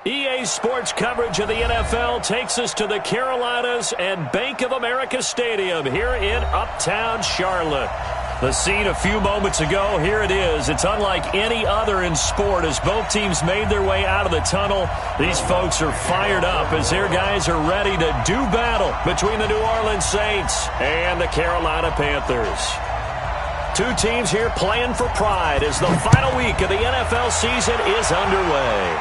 EA Sports coverage of the NFL takes us to the Carolinas and Bank of America Stadium here in Uptown Charlotte. The scene a few moments ago, here it is. It's unlike any other in sport as both teams made their way out of the tunnel. These folks are fired up as their guys are ready to do battle between the New Orleans Saints and the Carolina Panthers. Two teams here playing for pride as the final week of the NFL season is underway.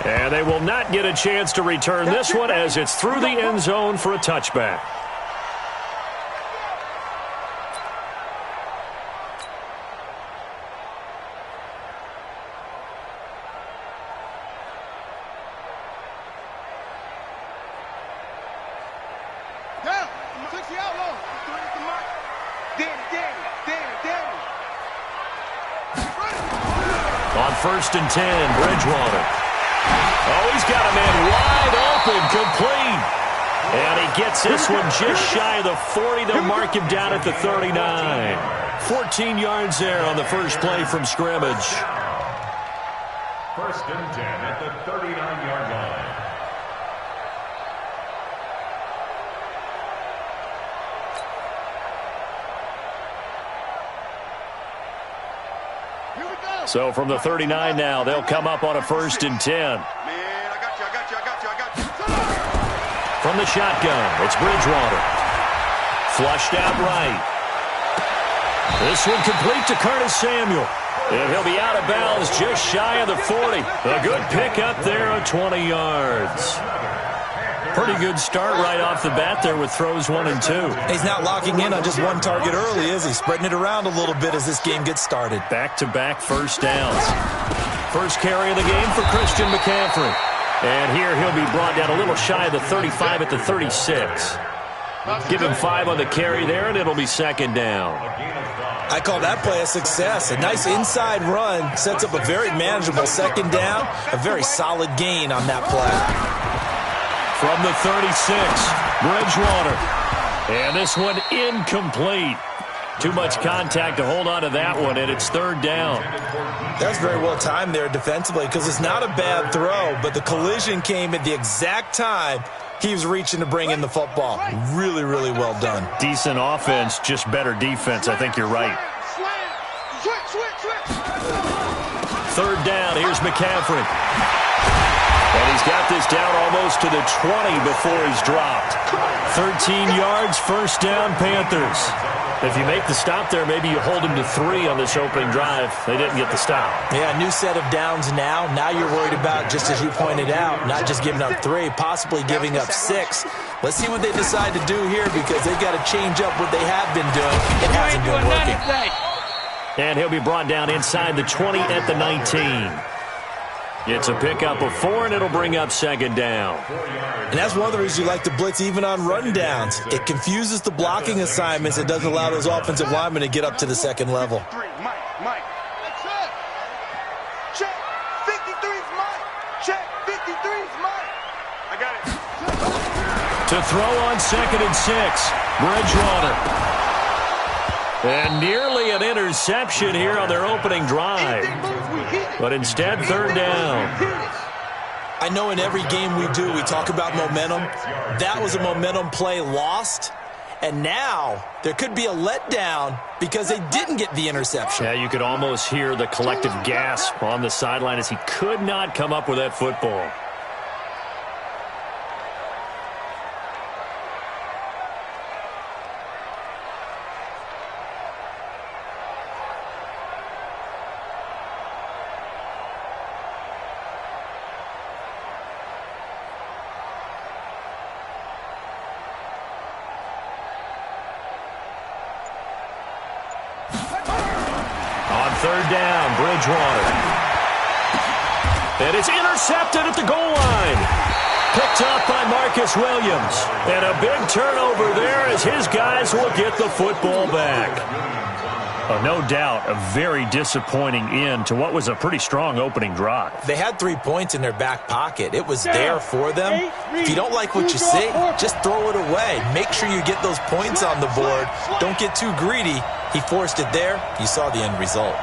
And they will not get a chance to return this one as it's through the end zone for a touchback. On 1st and 10, Bridgewater. Oh, he's got a man wide open, complete. And he gets this one just shy of the 40. They'll mark him down at the 39. 14 yards there on the first play from scrimmage. 1st and 10 at the 39-yard line. So from the 39 now, they'll come up on a 1st and 10. From the shotgun, it's Bridgewater. Flushed out right. This one complete to Curtis Samuel. And he'll be out of bounds just shy of the 40. A good pickup there of 20 yards. Pretty good start right off the bat there with throws 1 and 2. He's not locking in on just one target early, is he? Spreading it around a little bit as this game gets started. Back-to-back first downs. First carry of the game for Christian McCaffrey. And here he'll be brought down a little shy of the 35 at the 36. Give him 5 on the carry there, and it'll be 2nd down. I call that play a success. A nice inside run sets up a very manageable 2nd down. A very solid gain on that play. From the 36, Bridgewater. And this one incomplete. Too much contact to hold on to that one, and it's 3rd down. That's very well timed there defensively because it's not a bad throw, but the collision came at the exact time he was reaching to bring in the football. Really, really well done. Decent offense, just better defense. I think you're right. 3rd down, here's McCaffrey. And he's got this down almost to the 20 before he's dropped. 13 yards, 1st down, Panthers. If you make the stop there, maybe you hold him to 3 on this opening drive. They didn't get the stop. Yeah, new set of downs now. Now you're worried about, just as you pointed out, not just giving up 3, possibly giving up 6. Let's see what they decide to do here because they've got to change up what they have been doing. It hasn't been working. And he'll be brought down inside the 20 at the 19. It's a pickup of 4, and it'll bring up 2nd down. And that's one of the reasons you like to blitz even on run downs. It confuses the blocking assignments. It doesn't allow those offensive linemen to get up to the 2nd level. Mike. Check. 53's Mike. Check. 53's Mike. I got it. To throw on 2nd and 6, Bridgewater. And nearly an interception here on their opening drive. But instead, 3rd down. I know in every game we do, we talk about momentum. That was a momentum play lost. And now there could be a letdown because they didn't get the interception. Yeah, you could almost hear the collective gasp on the sideline as he could not come up with that football. On 3rd down, Bridgewater. And it's intercepted at the goal line. Picked up by Marcus Williams. And a big turnover there as his guys will get the football back. No doubt a very disappointing end to what was a pretty strong opening drive. They had 3 points in their back pocket. It was there for them. If you don't like what you see, just throw it away. Make sure you get those points on the board. Don't get too greedy. He forced it there. You saw the end result.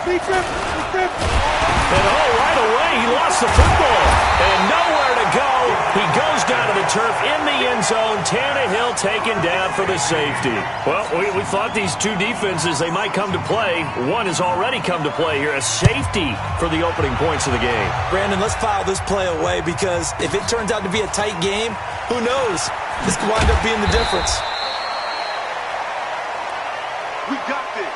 And right away, he lost the football. And nowhere to go. He goes down to the turf in the end zone. Tannehill taken down for the safety. Well, we thought these two defenses, they might come to play. One has already come to play here. A safety for the opening points of the game. Brandon, let's file this play away because if it turns out to be a tight game, who knows? This could wind up being the difference. We got this.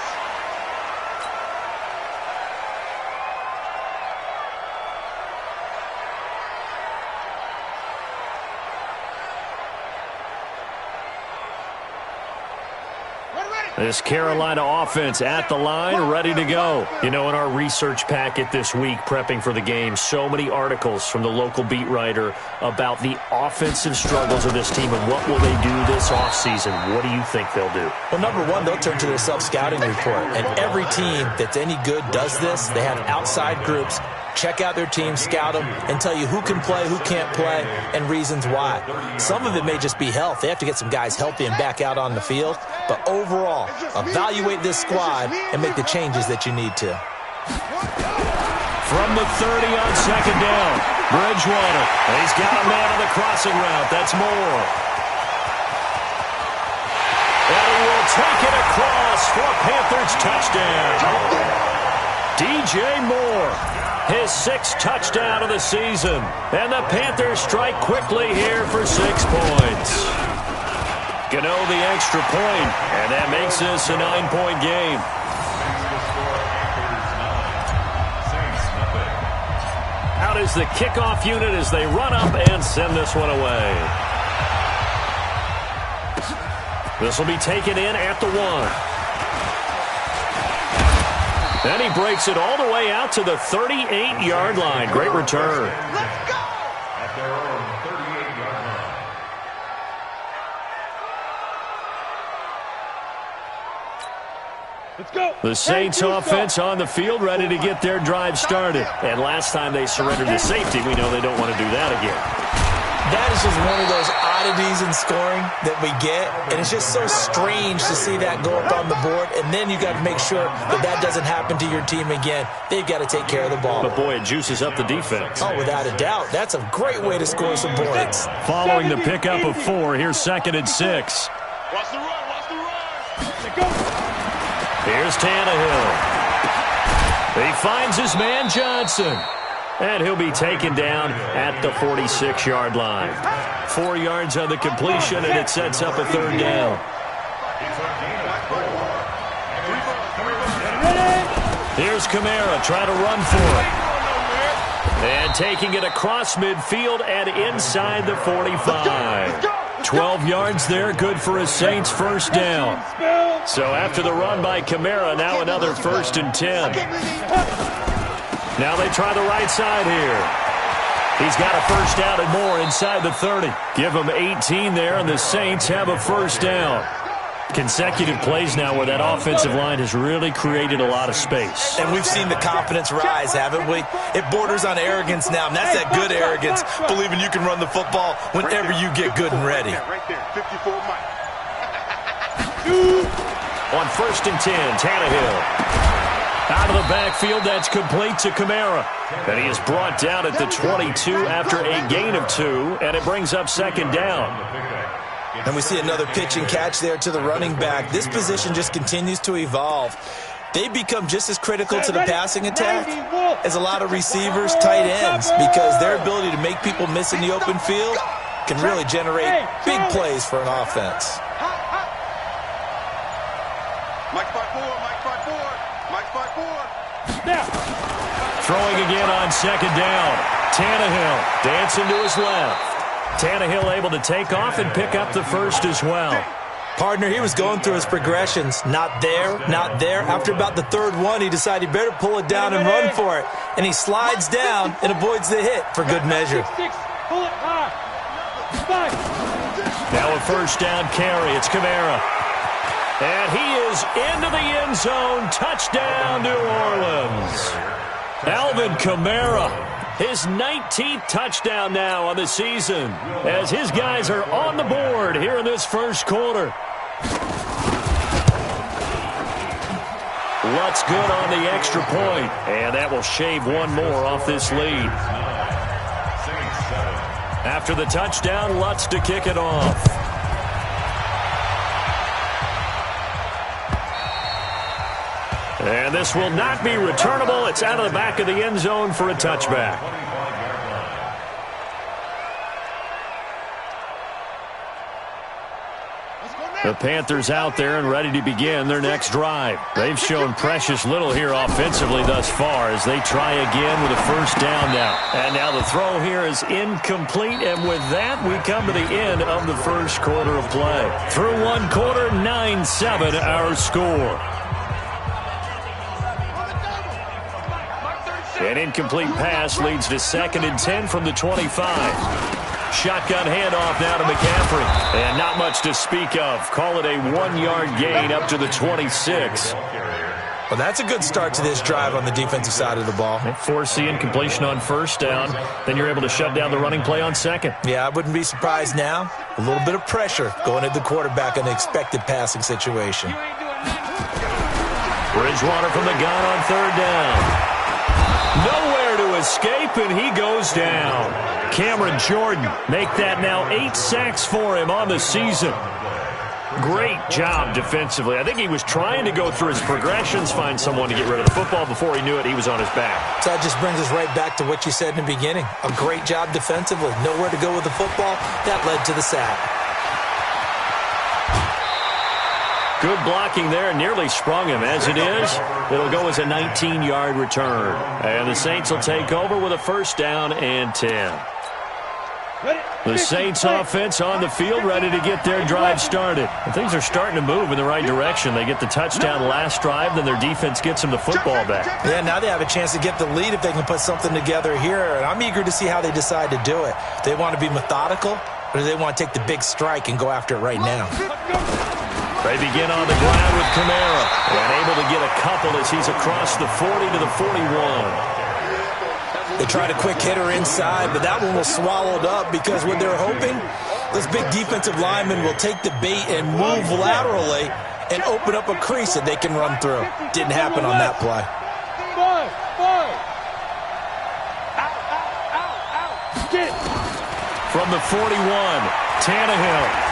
This Carolina offense at the line, ready to go. You know, in our research packet this week, prepping for the game, so many articles from the local beat writer about the offensive struggles of this team and what will they do this offseason. What do you think they'll do? Well, number one, they'll turn to their self-scouting report. And every team that's any good does this. They have outside groups. Check out their team, scout them, and tell you who can play, who can't play, and reasons why. Some of it may just be health. They have to get some guys healthy and back out on the field. But overall, evaluate this squad and make the changes that you need to. From the 30 on second down, Bridgewater. He's got a man on the crossing route. That's Moore. And he will take it across for a Panthers touchdown. DJ Moore. His sixth touchdown of the season. And the Panthers strike quickly here for 6 points. Gano the extra point, and that makes this a 9-point game. Out is the kickoff unit as they run up and send this one away. This will be taken in at the 1. And he breaks it all the way out to the 38-yard line. Great return. Let's go! At their own 38-yard line. Let's go! The Saints offense on the field, ready to get their drive started. And last time they surrendered to safety, we know they don't want to do that again. That is just one of those oddities in scoring that we get, and it's just so strange to see that go up on the board, and then you got to make sure that that doesn't happen to your team again. They've got to take care of the ball. But, boy, it juices up the defense. Oh, without a doubt. That's a great way to score some points. Following the pickup of 4, here's 2nd and 6. Watch the run, watch the run! Here's Tannehill. He finds his man Johnson. And he'll be taken down at the 46-yard line. 4 yards on the completion, and it sets up a 3rd down. Here's Kamara trying to run for it. And taking it across midfield and inside the 45. 12 yards there, good for a Saints first down. So after the run by Kamara, now another 1st and 10. Now they try the right side here. He's got a first down and more inside the 30. Give him 18 there, and the Saints have a first down. Consecutive plays now where that offensive line has really created a lot of space. And we've seen the confidence rise, haven't we? It borders on arrogance now, and that's that good arrogance, believing you can run the football whenever you get good and ready. Right there, 54 Mike. On 1st and 10, Tannehill. Out of the backfield, that's complete to Kamara. And he is brought down at the 22 after a gain of 2, and it brings up 2nd down. And we see another pitch and catch there to the running back. This position just continues to evolve. They become just as critical to the passing attack as a lot of receivers, tight ends, because their ability to make people miss in the open field can really generate big plays for an offense. Mike 5-4, Mike 5-4, Mike 5-4. Now. Throwing again on 2nd down. Tannehill dancing to his left. Tannehill able to take off and pick up the first as well. Partner, he was going through his progressions. Not there, not there. After about the 3rd one, he decided he better pull it down and run for it. And he slides down and avoids the hit for good measure. Pull it high. Now a first down carry. It's Kamara. And he is into the end zone. Touchdown, New Orleans. Alvin Kamara, his 19th touchdown now on the season, as his guys are on the board here in this first quarter. Lutz good on the extra point, and that will shave one more off this lead. After the touchdown, Lutz to kick it off. And this will not be returnable. It's out of the back of the end zone for a touchback. The Panthers out there and ready to begin their next drive. They've shown precious little here offensively thus far as they try again with a first down now. And now the throw here is incomplete, and with that we come to the end of the first quarter of play. Through one quarter, 9-7 our score. An incomplete pass leads to 2nd and 10 from the 25. Shotgun handoff now to McCaffrey. And not much to speak of. Call it a 1-yard gain up to the 26. Well, that's a good start to this drive on the defensive side of the ball. Force the incompletion on first down. Then you're able to shut down the running play on second. Yeah, I wouldn't be surprised now. A little bit of pressure going at the quarterback in an expected passing situation. Bridgewater from the gun on third down. Nowhere to escape, and he goes down. Cameron Jordan make that now 8 sacks for him on the season. Great job defensively. I think he was trying to go through his progressions, find someone to get rid of the football. Before he knew it, he was on his back. So that just brings us right back to what you said in the beginning. A great job defensively. Nowhere to go with the football. That led to the sack. Good blocking there, nearly sprung him. As it is, it'll go as a 19-yard return. And the Saints will take over with a first down and 10. The Saints offense on the field, ready to get their drive started. And things are starting to move in the right direction. They get the touchdown last drive, then their defense gets them the football back. Yeah, now they have a chance to get the lead if they can put something together here. And I'm eager to see how they decide to do it. Do they want to be methodical, or do they want to take the big strike and go after it right now? They begin on the ground with Kamara, and able to get a couple as he's across the 40 to the 41. They tried a quick hitter inside, but that one was swallowed up because what they're hoping, this big defensive lineman will take the bait and move laterally and open up a crease that they can run through. Didn't happen on that play. From the 41, Tannehill.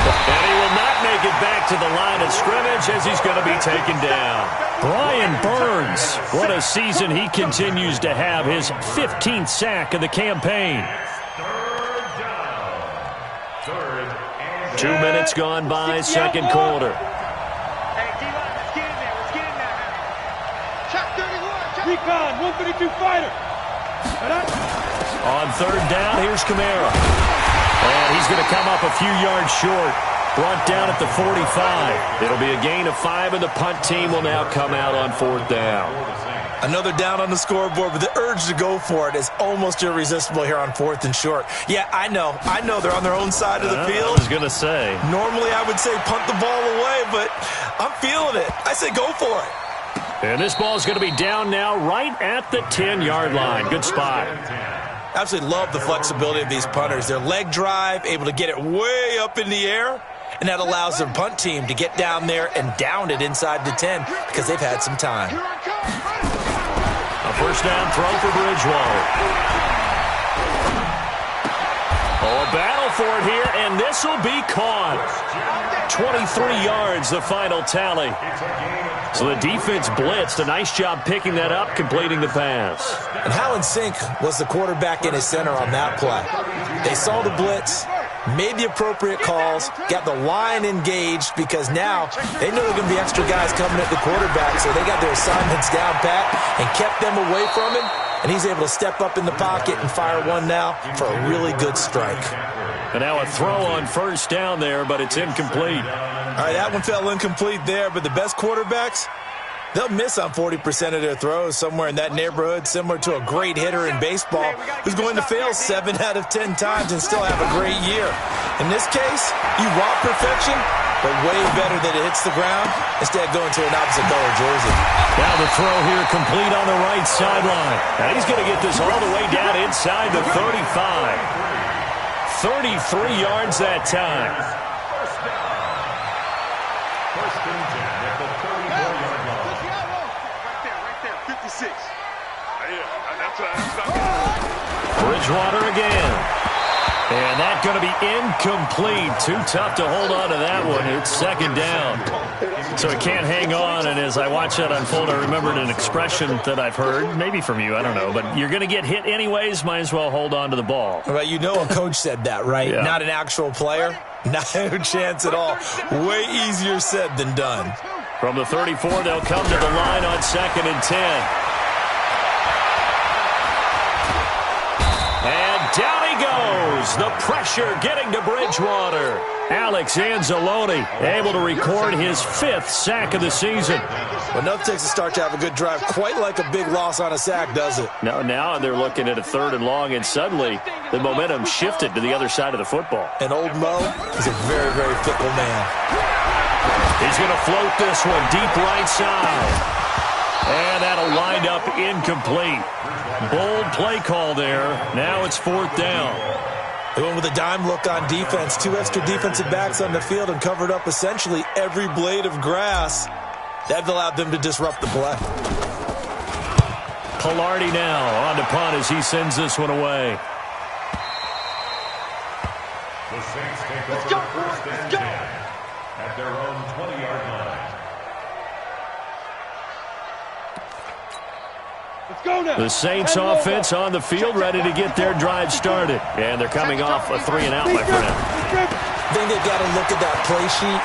And he will not make it back to the line of scrimmage as he's going to be taken down. Brian Burns, what a season he continues to have. His 15th sack of the campaign. 2 minutes gone by, second quarter. Recon, 152 fighter. On third down, here's Kamara. And he's going to come up a few yards short. Brought down at the 45. It'll be a gain of 5, and the punt team will now come out on fourth down. Another down on the scoreboard, but the urge to go for it is almost irresistible here on 4th and short. Yeah, I know they're on their own side of the field. I was going to say. Normally I would say punt the ball away, but I'm feeling it. I say go for it. And this ball is going to be down now right at the 10-yard line. Good spot. Absolutely love the flexibility of these punters. Their leg drive, able to get it way up in the air, and that allows their punt team to get down there and down it inside the 10 because they've had some time. A first down throw for Bridgewater. Oh, a battle for it here, and this will be caught. 23 yards, the final tally. So the defense blitzed. A nice job picking that up, completing the pass. And how in sync was the quarterback in his center on that play? They saw the blitz, made the appropriate calls, got the line engaged because now they know there are going to be extra guys coming at the quarterback, so they got their assignments down pat and kept them away from him, and he's able to step up in the pocket and fire one now for a really good strike. And now a throw on first down there, but it's incomplete. All right, that one fell incomplete there, but the best quarterbacks, they'll miss on 40% of their throws, somewhere in that neighborhood, similar to a great hitter in baseball who's going to fail 7 out of 10 times and still have a great year. In this case, you want perfection, but way better that it hits the ground instead of going to an opposite color jersey. Now the throw here complete on the right sideline. And he's going to get this all the way down inside the 35. 33 yards that time. First and 10 at the 34-yard line. Right there, 56. Bridgewater again. And that's going to be incomplete. Too tough to hold on to that one. It's second down. So it can't hang on. And as I watch that unfold, I remembered an expression that I've heard, maybe from you, I don't know. But you're going to get hit anyways, might as well hold on to the ball. Well, you know a coach said that, right? Yeah. Not an actual player. Not a chance at all. Way easier said than done. From the 34, they'll come to the line on 2nd and 10. And down he goes. The pressure getting to Bridgewater. Alex Anzalone able to record his 5th sack of the season. Well, enough takes a start to have a good drive. Quite like a big loss on a sack, does it? Now they're looking at a 3rd and long, and suddenly the momentum shifted to the other side of the football. And old Mo is a very, very fickle man. He's going to float this one deep right side. And that'll wind up incomplete. Bold play call there. Now it's 4th down. They went with a dime look on defense. 2 extra defensive backs on the field and covered up essentially every blade of grass. That allowed them to disrupt the play. Pilardi now on to punt as he sends this one away. The Saints take over first and 10 at their own 20-yard line. The Saints offense on the field, ready to get their drive started. And they're coming off a 3 and out, my friend. I think they've got to look at that play sheet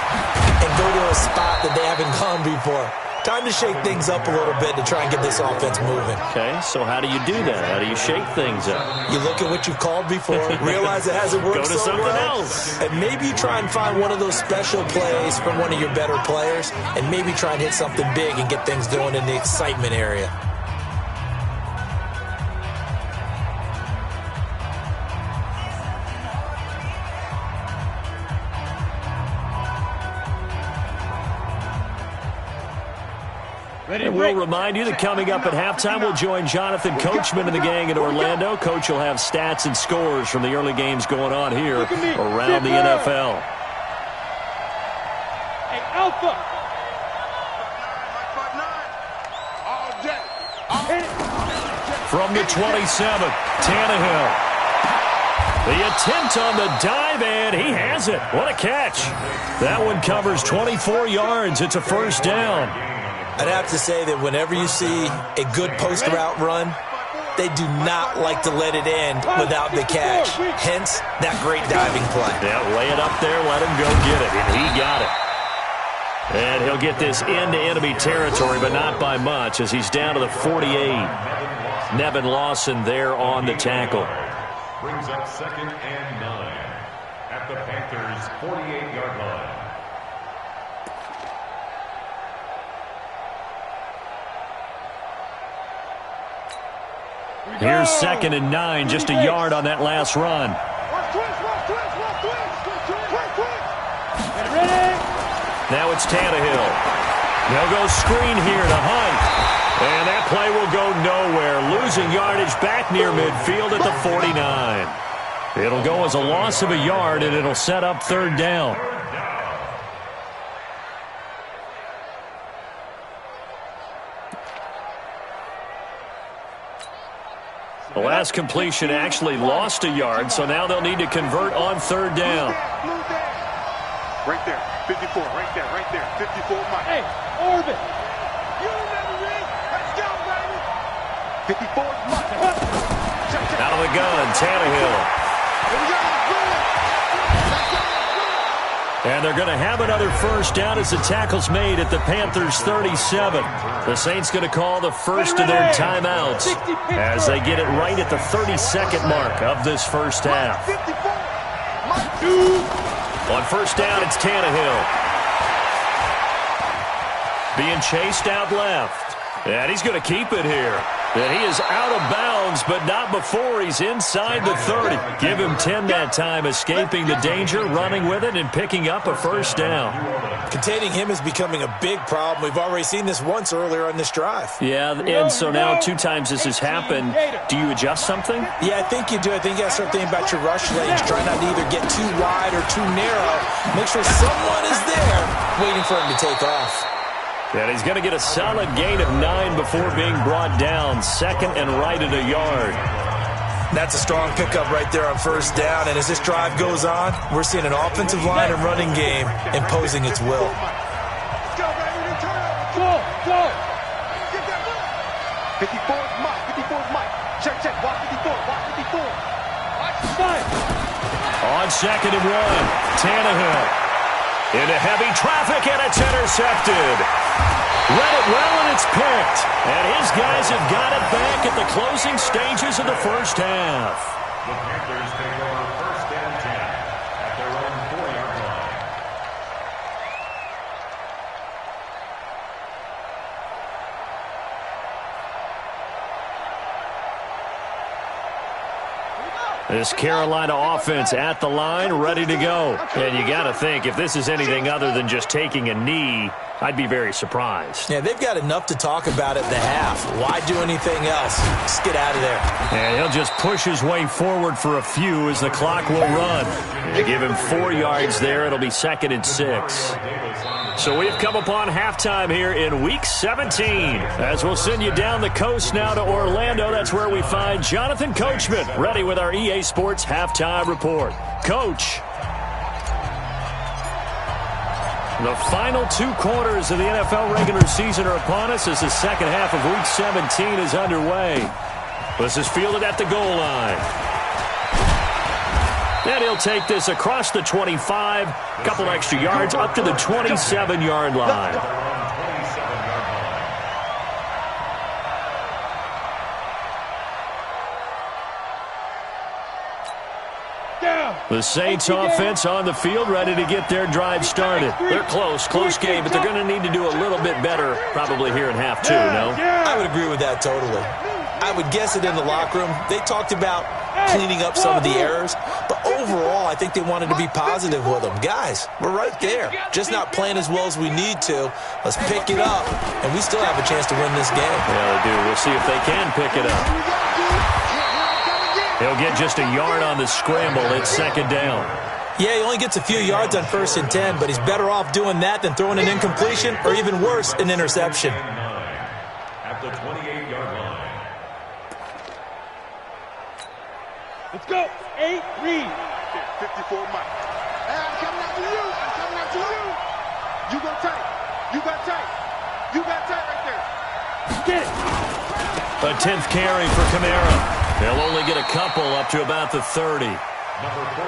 and go to a spot that they haven't gone before. Time to shake things up a little bit to try and get this offense moving. Okay, so how do you do that? How do you shake things up? You look at what you've called before, realize it hasn't worked Go to so something well, else. and maybe you try and find one of those special plays from one of your better players, and maybe try and hit something big and get things going in the excitement area. And we'll remind you that coming up at halftime, we'll join Jonathan Coachman and the gang in Orlando. Coach will have stats and scores from the early games going on here around the NFL. Hey, Alpha. From the 27, Tannehill. The attempt on the dive, and he has it. What a catch. That one covers 24 yards. It's a 1st down. I'd have to say that whenever you see a good post route run, they do not like to let it end without the catch. Hence, that great diving play. Yeah, lay it up there, let him go get it, and he got it. And he'll get this into enemy territory, but not by much, as he's down to the 48. Nevin Lawson there on the tackle. Brings up 2nd and 9 at the Panthers' 48-yard line. Here's 2nd and 9, just a yard on that last run. Now it's Tannehill. They'll go screen here to Hunt. And that play will go nowhere. Losing yardage back near midfield at the 49. It'll go as a loss of a yard, and it'll set up 3rd down. The last completion actually lost a yard, so now they'll need to convert on 3rd down. Right there, 54, right there, 54, Mike. Hey, Orbit. You remember me? Let's go, baby. 54, Mike. Out of the gun, Tannehill. Here we go. And they're going to have another 1st down as the tackle's made at the Panthers' 37. The Saints going to call the first of their timeouts as they get it right at the 32nd mark of this 1st half. On 1st down, it's Tannehill. Being chased out left. And he's going to keep it here. And he is out of bounds, but not before he's inside the 30. Give him 10 that time, escaping the danger, running with it, and picking up a first down. Containing him is becoming a big problem. We've already seen this once earlier on this drive. Yeah, and so now 2 times this has happened. Do you adjust something? Yeah, I think you do. I think you got to start thinking about your rush lanes. Try not to either get too wide or too narrow. Make sure someone is there waiting for him to take off. And he's going to get a solid gain of 9 before being brought down. Second and right at a yard. That's a strong pickup right there on first down. And as this drive goes on, we're seeing an offensive line and running game imposing its will. Let's go, baby. Go, go. Get that ball. 54 is Mike. 54 is Mike. Check, check. Watch 54. Watch 54. Watch the side. On second and 1, Tannehill. Into heavy traffic, and it's intercepted. Read it well, and it's picked. And his guys have got it back at the closing stages of the first half. The Panthers take over first and 10 at their own 4-yard line. This Carolina offense at the line, ready to go. And you got to think, if this is anything other than just taking a knee, I'd be very surprised. Yeah, they've got enough to talk about at the half. Why do anything else? Just get out of there. And he'll just push his way forward for a few as the clock will run. They give him 4 yards there. It'll be second and 6. So we've come upon halftime here in Week 17. As we'll send you down the coast now to Orlando. That's where we find Jonathan Coachman, ready with our EA Sports Halftime Report. Coach. The final 2 quarters of the NFL regular season are upon us as the second half of Week 17 is underway. This is fielded at the goal line. And he'll take this across the 25, couple extra yards up to the 27-yard line. The Saints offense on the field, ready to get their drive started. They're close game, but they're going to need to do a little bit better probably here in half 2, no? I would agree with that totally. I would guess it in the locker room. They talked about cleaning up some of the errors, but overall, I think they wanted to be positive with them. Guys, we're right there. Just not playing as well as we need to. Let's pick it up, and we still have a chance to win this game. Yeah, they do. We'll see if they can pick it up. He'll get just a yard on the scramble. It's second down. Yeah, he only gets a few yards on first and 10, but he's better off doing that than throwing an incompletion or even worse, an interception. At the 28-yard line. Let's go. 8, read. 54 Mike. Hey, I'm coming after you. I'm coming after you. You go tight. You got tight. You got tight right there. Get it. A 10th carry for Kamara. They'll only get a couple up to about the 30.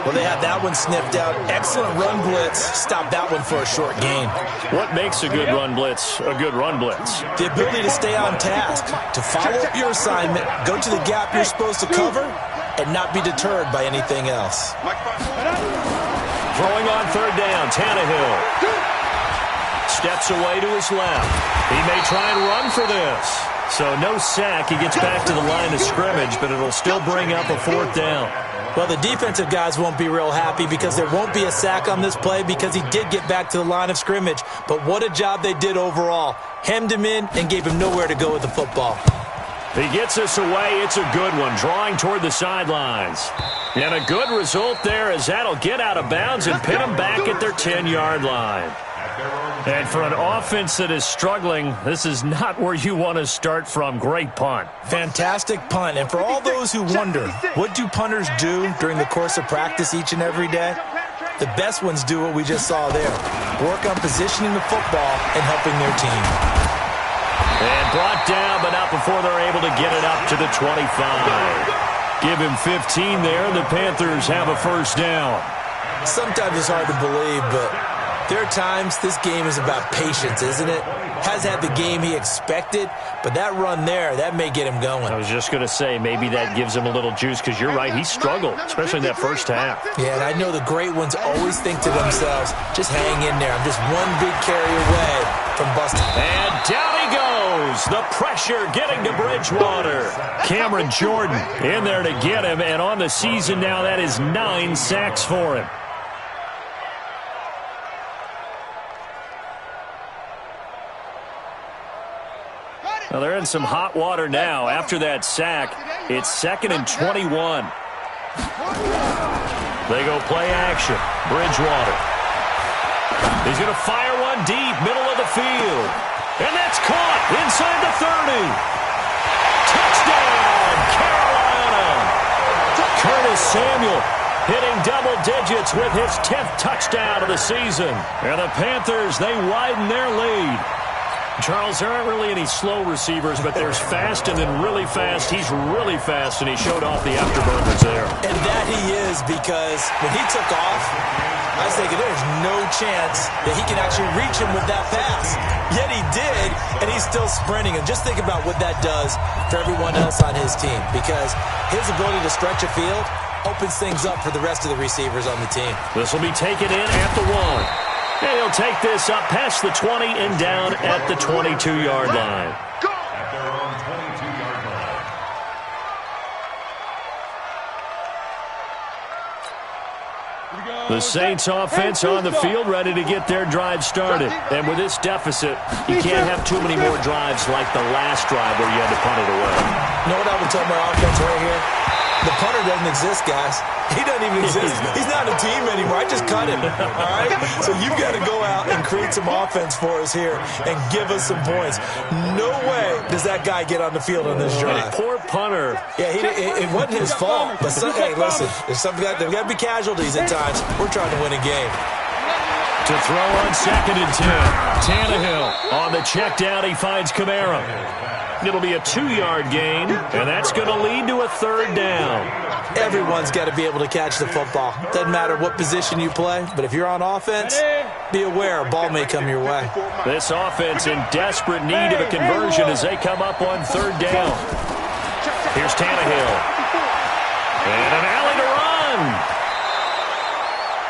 Well, they had that one sniffed out. Excellent run blitz. Stop that one for a short gain. What makes a good run blitz a good run blitz? The ability to stay on task, to follow up your assignment, go to the gap you're supposed to cover, and not be deterred by anything else. Throwing on third down, Tannehill. Steps away to his left. He may try and run for this. So no sack. He gets back to the line of scrimmage, but it'll still bring up a 4th down. Well, the defensive guys won't be real happy because there won't be a sack on this play because he did get back to the line of scrimmage. But what a job they did overall. Hemmed him in and gave him nowhere to go with the football. He gets us away. It's a good one, drawing toward the sidelines. And a good result there as that'll get out of bounds and pin them back at their 10-yard line. And for an offense that is struggling, this is not where you want to start from. Great punt. Fantastic punt. And for all those who wonder, what do punters do during the course of practice each and every day? The best ones do what we just saw there. Work on positioning the football and helping their team. And brought down, but not before they're able to get it up to the 25. Give him 15 there, and the Panthers have a first down. Sometimes it's hard to believe, but There are times this game is about patience, isn't it? Hasn't had the game he expected, but that run there, that may get him going. I was just going to say, maybe that gives him a little juice, because you're right, he struggled, especially in that first half. Yeah, and I know the great ones always think to themselves, just hang in there. I'm just one big carry away from busting. And down he goes. The pressure getting to Bridgewater. Cameron Jordan in there to get him, and on the season now, that is 9 sacks for him. Well, they're in some hot water now. After that sack, it's 2nd and 21. They go play action. Bridgewater. He's going to fire one deep, middle of the field. And that's caught inside the 30. Touchdown, Carolina. Curtis Samuel hitting double digits with his 10th touchdown of the season. And the Panthers, they widen their lead. Charles, there aren't really any slow receivers, but there's fast and then really fast. He's really fast, and he showed off the afterburners there. And that he is, because when he took off, I was thinking there's no chance that he can actually reach him with that pass. Yet he did, and he's still sprinting. And just think about what that does for everyone else on his team, because his ability to stretch a field opens things up for the rest of the receivers on the team. This will be taken in at the 1. And he'll take this up past the 20 and down at the 22-yard line. At their own 22-yard line. The Saints offense on the field, ready to get their drive started. And with this deficit, you can't have too many more drives like the last drive where you had to punt it away. You know what I would tell my offense right here? The punter doesn't exist, guys. He doesn't even exist. He's not a team anymore. I just cut him, all right? So you've got to go out and create some offense for us here and give us some points. No way does that guy get on the field on this drive. Poor punter. Yeah, it wasn't his fault. But hey, listen, there's there's got to be casualties at times. We're trying to win a game. To throw on 2nd and 10. Tannehill on the check down. He finds Kamara. It'll be a 2-yard gain, and that's going to lead to a 3rd down. Everyone's got to be able to catch the football. Doesn't matter what position you play, but if you're on offense, be aware a ball may come your way. This offense in desperate need of a conversion as they come up on 3rd down. Here's Tannehill. And an alley to run.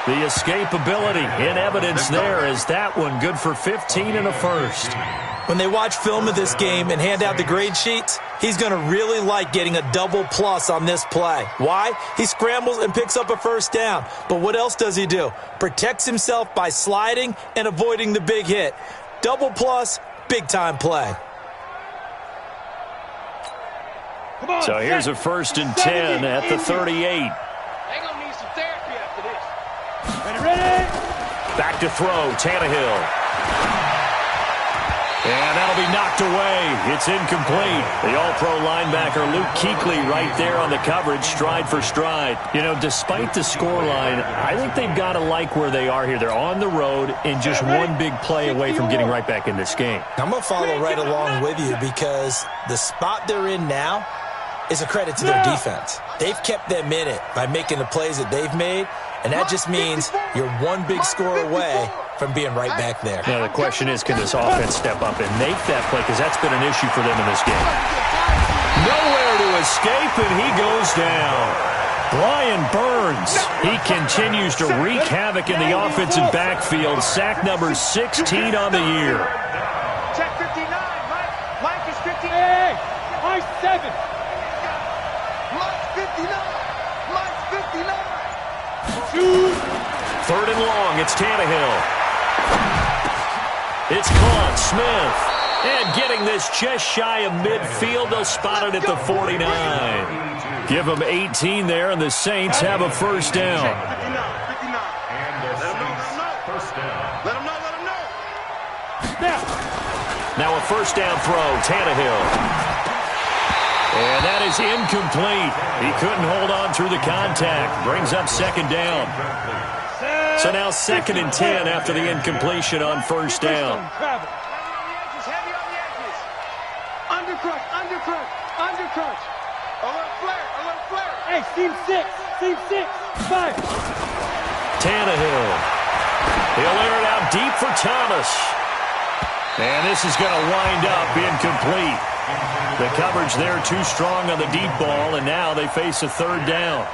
The escapability in evidence there is that one good for 15 and a 1st. When they watch film of this game and hand out the grade sheets, he's going to really like getting a double plus on this play. Why? He scrambles and picks up a 1st down. But what else does he do? Protects himself by sliding and avoiding the big hit. Double plus, big-time play. So here's a 1st and 10 at the 38. They're going to need some therapy after this. Ready? Back to throw, Tannehill. And that'll be knocked away. It's incomplete. The all-pro linebacker Luke Kuechly right there on the coverage, stride for stride. You know, despite the scoreline, I think they've got to like where they are here. They're on the road and just one big play away from getting right back in this game. I'm going to follow right along with you because the spot they're in now is a credit to their defense. They've kept them in it by making the plays that they've made, and that just means you're one big score away from being right back there. Now, the question is, can this offense step up and make that play? Because that's been an issue for them in this game. Nowhere to escape, and he goes down. Brian Burns, he continues to wreak havoc in the offensive backfield. Sack number 16 on the year. Check 59, Mike. Mike is 59. Hey, Mike's 7. Mike's 59. Mike's 59. 3rd and long, it's Tannehill. It's caught, Smith. And getting this just shy of midfield, they'll spot it at the 49. Give them 18 there, and the Saints have a 1st down. 59. And the Saints, 1st down. Let him know. Now a 1st down throw, Tannehill. And that is incomplete. He couldn't hold on through the contact. Brings up 2nd down. So now 2nd and 10 after the incompletion on 1st down. Heavy on the edges. Undercrunch, undercrunch, undercrunch. A little flare. Hey, seam 6, 5. Tannehill. He'll air it out for Thomas. And this is going to wind up incomplete. The coverage there too strong on the deep ball, and now they face a third down.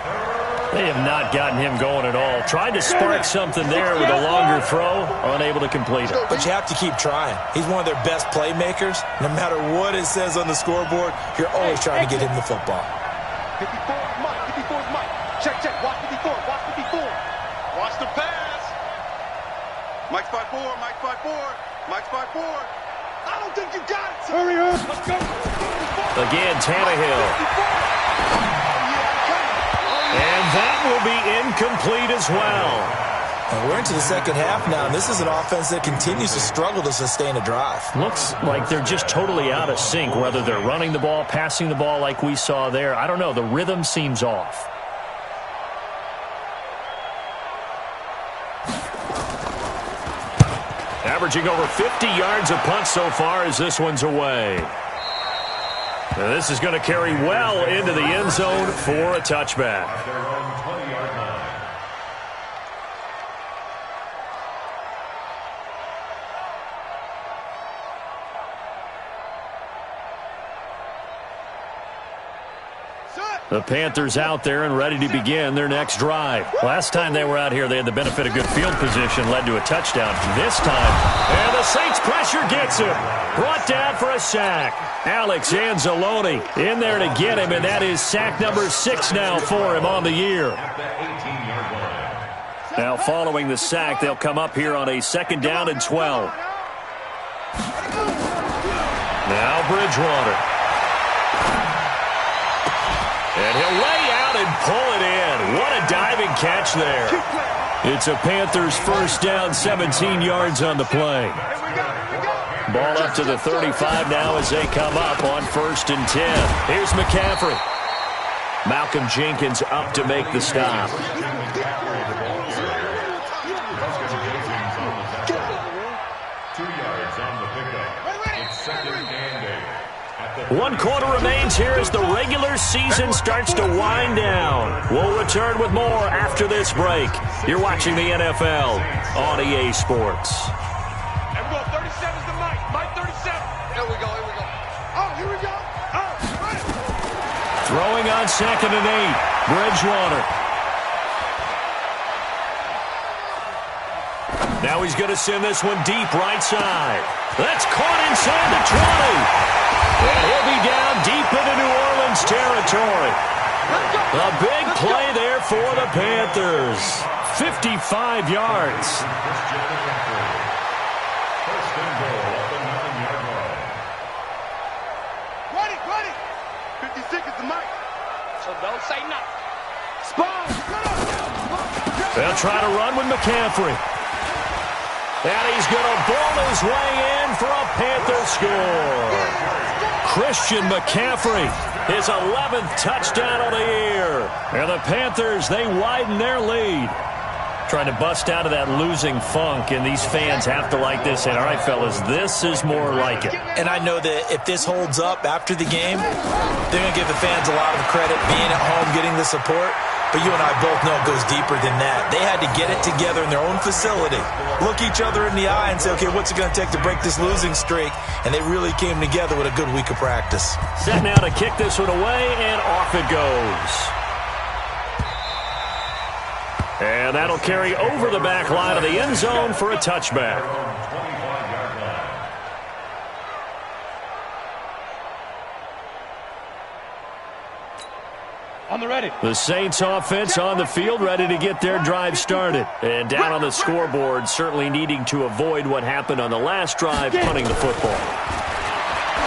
They have not gotten him going at all. Tried to spark something there with a longer throw, unable to complete it. But you have to keep trying. He's one of their best playmakers. No matter what it says on the scoreboard, you're always trying to get him the football. 54 is Mike. 54 is Mike. Check, check. Watch 54. Watch 54. Watch the pass. Mike's 5-4. Mike's 5-4. Mike's 5-4. I don't think you got it. Hurry up. Let's go. Again, Tannehill. And that will be incomplete as well. And we're into the second half now, and this is an offense that continues to struggle to sustain a drive. Looks like they're just totally out of sync, whether they're running the ball, passing the ball like we saw there. I don't know. The rhythm seems off. Averaging over 50 yards a punt so far as this one's away. Now this is going to carry well into the end zone for a touchback. At their own 20-yard line. The Panthers out there and ready to begin their next drive. Last time they were out here, they had the benefit of good field position, led to a touchdown. This time, and the Saints pressure gets him. Brought down for a sack. Alex Anzalone in there to get him, and that is sack number 6 now for him on the year. At the 18-yard line. Now following the sack, they'll come up here on a 2nd down and 12. Now Bridgewater. And he'll lay out and pull it in. What a diving catch there. It's a Panthers first down, 17 yards on the play. Ball up to the 35 now as they come up on 1st and 10. Here's McCaffrey. Malcolm Jenkins up to make the stop. One quarter remains here as the regular season starts to wind down. We'll return with more after this break. You're watching the NFL on EA Sports. Here we go. 37's the Mike. Mike 37. Here we go. Here we go. Oh, here we go. Oh, right. Throwing on 2nd and 8. Bridgewater. Now he's going to send this one deep right side. That's caught inside the 20. And he'll be down deep into New Orleans territory. A big play there for the Panthers. 55 yards. Ready, ready. 56 is the mic. So don't say nothing. Spawn. They'll try to run with McCaffrey. And he's going to ball his way in for a Panther score. Christian McCaffrey, his 11th touchdown of the year. And the Panthers, they widen their lead. Trying to bust out of that losing funk, and these fans have to like this. And all right, fellas, this is more like it. And I know that if this holds up after the game, they're going to give the fans a lot of credit being at home, getting the support. But you and I both know it goes deeper than that. They had to get it together in their own facility, look each other in the eye and say, okay, what's it going to take to break this losing streak? And they really came together with a good week of practice. Set now to kick this one away, and off it goes. And that'll carry over the back line of the end zone for a touchback. On the ready. The Saints offense on the field, ready to get their drive started. And down on the scoreboard, certainly needing to avoid what happened on the last drive, punting the football.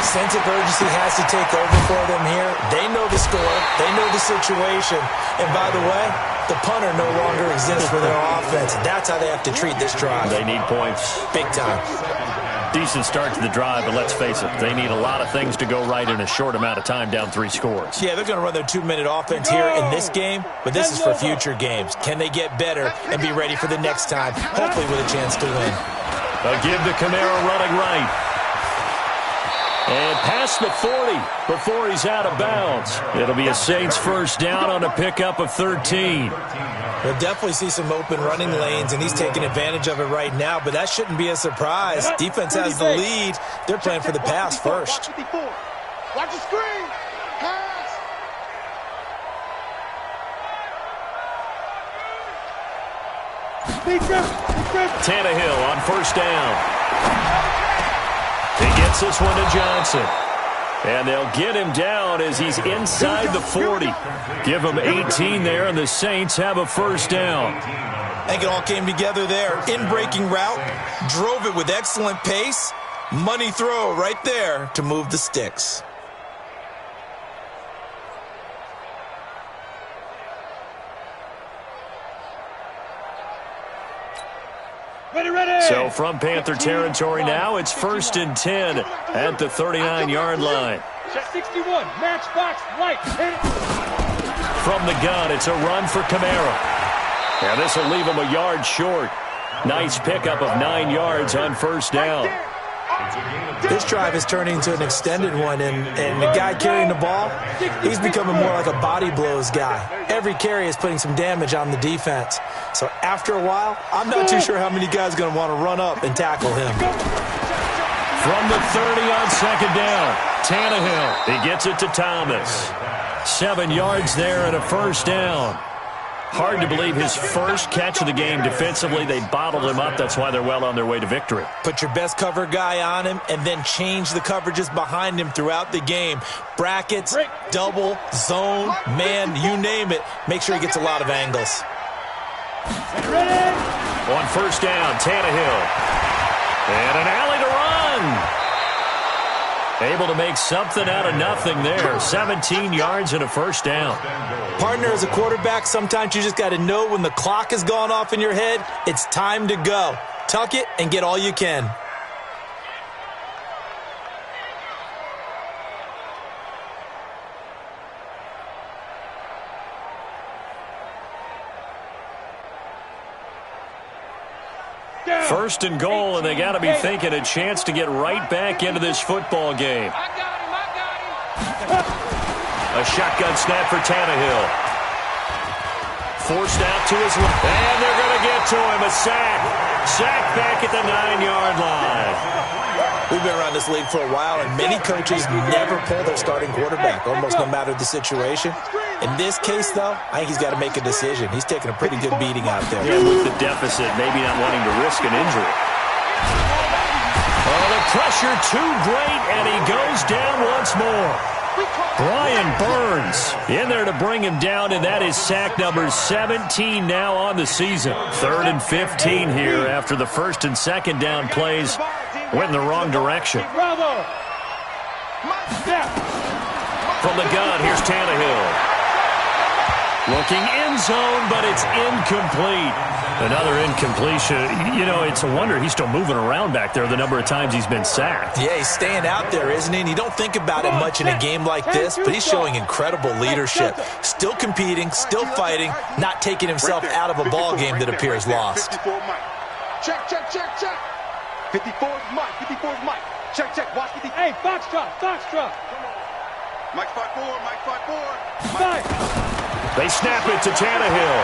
Sense of urgency has to take over for them here. They know the score. They know the situation. And by the way, the punter no longer exists for their offense. That's how they have to treat this drive. They need points. Big time. Decent start to the drive, but let's face it, they need a lot of things to go right in a short amount of time, down 3 scores. Yeah, they're going to run their 2-minute offense here in this game, but this is for future games. Can they get better and be ready for the next time, hopefully with a chance to win? They'll give the Camaro running right. And past the 40 before he's out of bounds. It'll be a Saints first down on a pickup of 13. We'll definitely see some open running lanes, and he's taking advantage of it right now, but that shouldn't be a surprise. Defense has the lead. They're playing for the pass first. Watch the screen. Pass. Tannehill on first down. He gets this one to Johnson. And they'll get him down as he's inside the 40. Give him 18 there, and the Saints have a first down. I think it all came together there. In-breaking route, drove it with excellent pace. Money throw right there to move the sticks. Ready. So from Panther territory now, it's 1st and 10 at the 39-yard line. 61, matchbox, right. From the gun, it's a run for Kamara. And this will leave him a yard short. Nice pickup of 9 yards on first down. This drive is turning into an extended one, and the guy carrying the ball, he's becoming more like a body blows guy. Every carry is putting some damage on the defense. So after a while, I'm not too sure how many guys are going to want to run up and tackle him. From the 30 on second down, Tannehill. He gets it to Thomas. 7 yards there and a first down. Hard to believe his first catch of the game defensively. They bottled him up. That's why they're well on their way to victory. Put your best cover guy on him and then change the coverages behind him throughout the game. Brackets, double, zone, man, you name it. Make sure he gets a lot of angles. On first down, Tannehill. And an alley to run. Able to make something out of nothing there. 17 yards and a first down. Partner, as a quarterback, sometimes you just got to know when the clock has gone off in your head, it's time to go. Tuck it and get all you can. First and goal, and they got to be thinking a chance to get right back into this football game. I got him. A shotgun snap for Tannehill. Forced out to his left. And they're going to get to him. A sack. Sack back at the 9-yard line. We've been around this league for a while, and many coaches never pull their starting quarterback, almost no matter the situation. In this case, though, I think he's got to make a decision. He's taking a pretty good beating out there. Yeah, with the deficit, maybe not wanting to risk an injury. Oh, the pressure too great, and he goes down once more. Brian Burns in there to bring him down, and that is sack number 17 now on the season. 3rd and 15 here after the first and second down plays went in the wrong direction. From the gun, here's Tannehill. Looking end zone, but it's incomplete. Another incompletion. You know, it's a wonder he's still moving around back there the number of times he's been sacked. Yeah, he's staying out there, isn't he? And you don't think about it much in a game like this, but he's showing incredible leadership. Still competing, still fighting, not taking himself out of a ball game that appears lost. Check. 54 is Mike. 54 is Mike. Check. Watch 54. Hey, Foxtrot. Mike 5-4. Five. They snap it to Tannehill.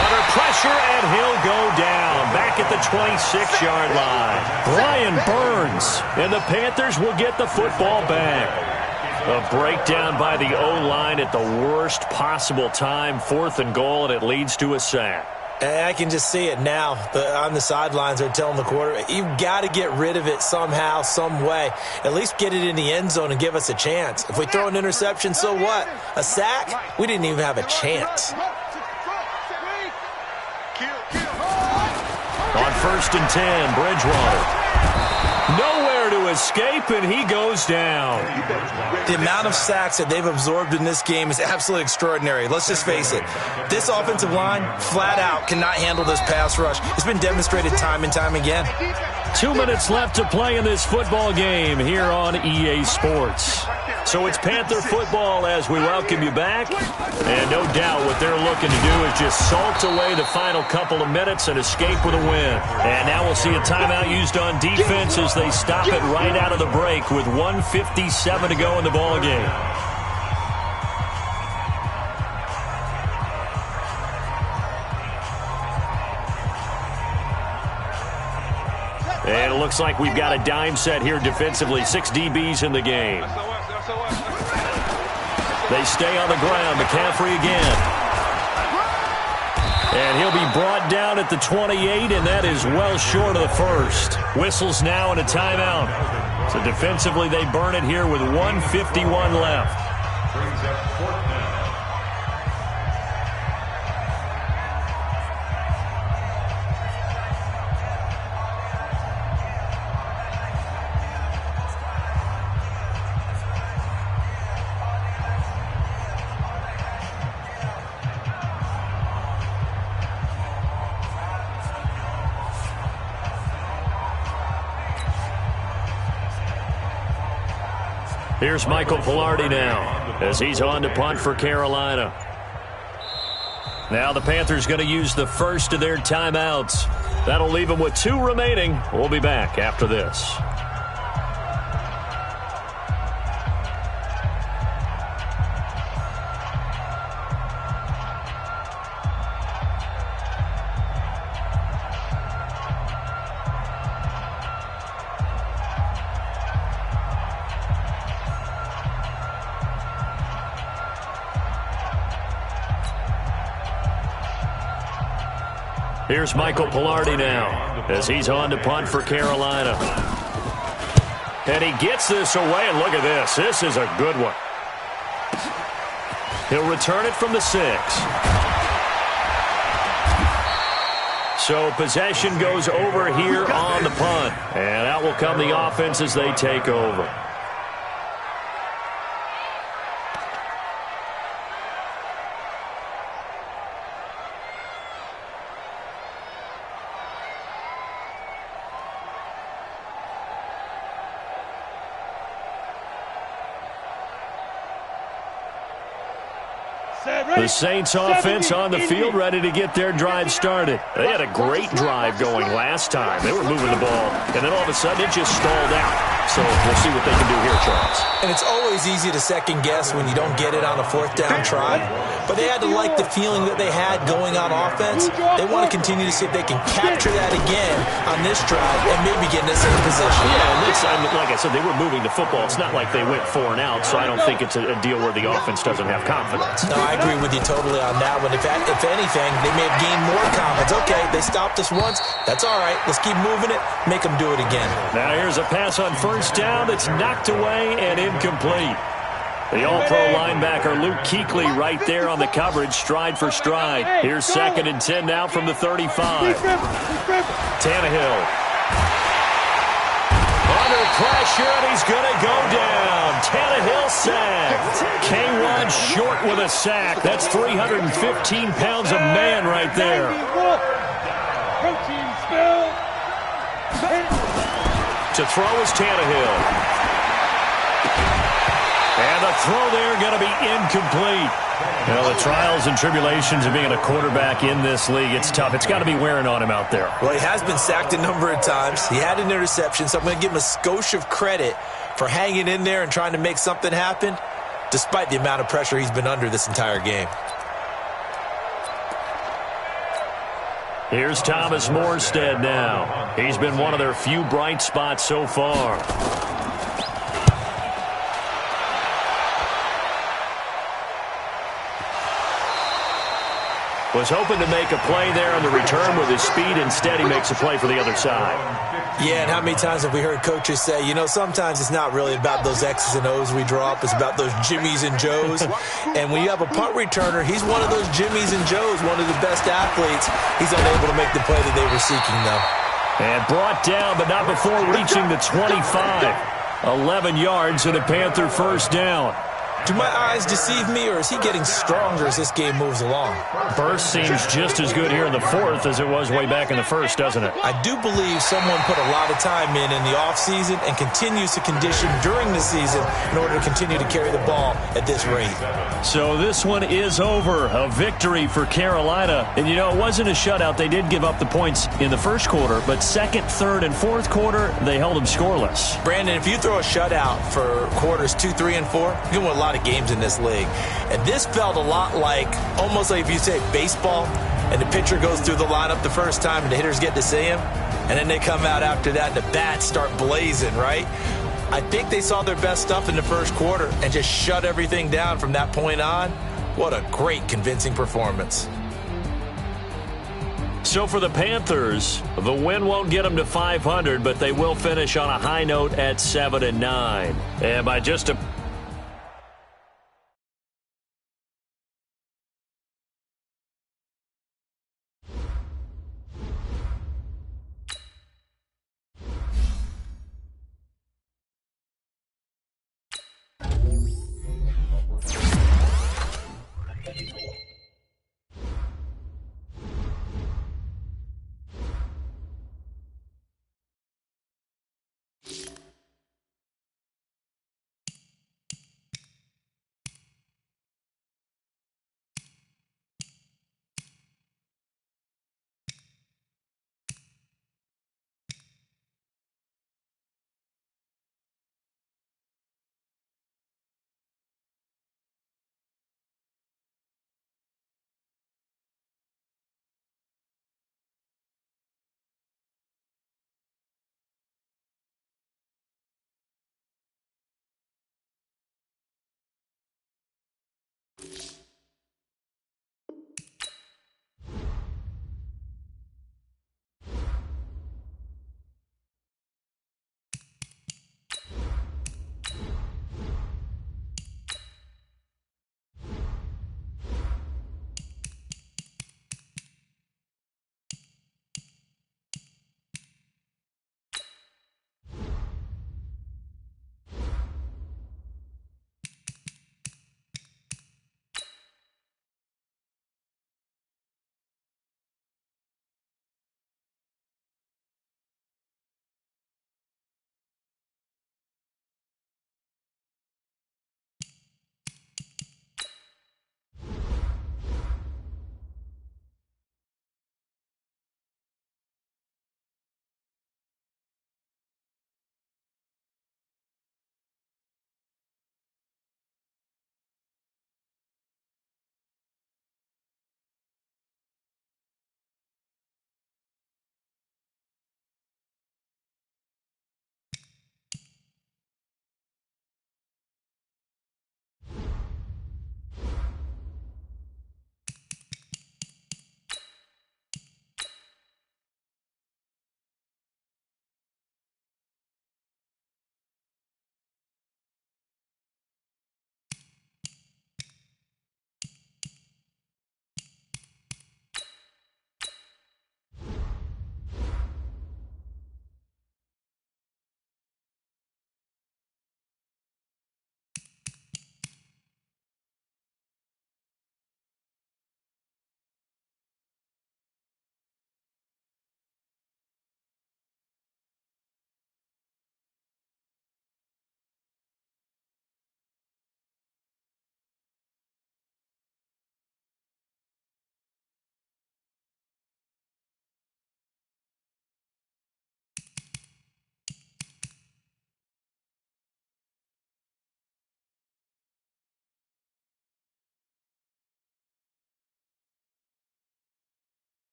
Under pressure, and he'll go down. Back at the 26-yard line. Brian Burns. And the Panthers will get the football back. A breakdown by the O-line at the worst possible time. 4th and goal, and it leads to a sack. And I can just see it now. On the sidelines, they're telling the quarterback, you've got to get rid of it somehow, some way. At least get it in the end zone and give us a chance. If we throw an interception, so what? A sack? We didn't even have a chance. On 1st and 10, Bridgewater. Nowhere to escape, and he goes down. The amount of sacks that they've absorbed in this game is absolutely extraordinary. Let's just face it. This offensive line, flat out, cannot handle this pass rush. It's been demonstrated time and time again. 2 minutes left to play in this football game here on EA Sports. So it's Panther football as we welcome you back. And no doubt what they're looking to do is just salt away the final couple of minutes and escape with a win. And now we'll see a timeout used on defense as they stop it right out of the break with 1:57 to go in the ballgame. And it looks like we've got a dime set here defensively. 6 DBs in the game. They stay on the ground. McCaffrey again. And he'll be brought down at the 28, and that is well short of the first. Whistles now and a timeout. So defensively, they burn it here with 1:51 left. Brings up 4th down. Here's Michael Pilardi now as he's on to punt for Carolina. Now the Panthers going to use the first of their timeouts. That'll leave them with 2 remaining. We'll be back after this. Here's Michael Pilardi now as he's on to punt for Carolina. And he gets this away, and look at this. This is a good one. He'll return it from the 6. So possession goes over here on the punt. And out will come the offense as they take over. The Saints offense on the field, ready to get their drive started. They had a great drive going last time. They were moving the ball, and then all of a sudden it just stalled out. So we'll see what they can do here, Charles. And it's always easy to second guess when you don't get it on a 4th down try. But they had to like the feeling that they had going on offense. They want to continue to see if they can capture that again on this drive and maybe get in the same position. Yeah, and this time, like I said, they were moving the football. It's not like they went 4 and out, so I don't think it's a deal where the offense doesn't have confidence. No, I agree with you totally on that one. If anything, they may have gained more confidence. Okay, they stopped us once. That's all right. Let's keep moving it. Make them do it again. Now here's a pass on 1st down that's knocked away and incomplete. The all-pro linebacker Luke Kuechly right there on the coverage, stride for stride. Here's 2nd and 10 now from the 35. Tannehill. Under pressure, and he's going to go down. Tannehill sacked. K1 short with a sack. That's 315 pounds of man right there. To throw is Tannehill. And the throw there going to be incomplete. You know, the trials and tribulations of being a quarterback in this league, it's tough. It's got to be wearing on him out there. Well, he has been sacked a number of times. He had an interception, so I'm going to give him a skosh of credit for hanging in there and trying to make something happen, despite the amount of pressure he's been under this entire game. Here's Thomas Morstead now. He's been one of their few bright spots so far. Was hoping to make a play there on the return with his speed. Instead, he makes a play for the other side. Yeah, and how many times have we heard coaches say, you know, sometimes it's not really about those X's and O's we draw up. It's about those Jimmies and Joes. And when you have a punt returner, he's one of those Jimmies and Joes, one of the best athletes. He's unable to make the play that they were seeking, though. And brought down, but not before reaching the 25. 11 yards and a Panther 1st down. Do my eyes deceive me, or is he getting stronger as this game moves along? Burst seems just as good here in the fourth as it was way back in the first, doesn't it? I do believe someone put a lot of time in the offseason and continues to condition during the season in order to continue to carry the ball at this rate. So this one is over. A victory for Carolina. And, you know, it wasn't a shutout. They did give up the points in the first quarter, but second, third, and fourth quarter, they held them scoreless. Brandon, if you throw a shutout for quarters 2, 3, and 4, you can win a lot of games in this league. And this felt a lot like, almost like if you say baseball, and the pitcher goes through the lineup the first time and the hitters get to see him, and then they come out after that and the bats start blazing, right? I think they saw their best stuff in the first quarter and just shut everything down from that point on. What a great, convincing performance. So for the Panthers, the win won't get them to 500, but they will finish on a high note at 7-9. And by just a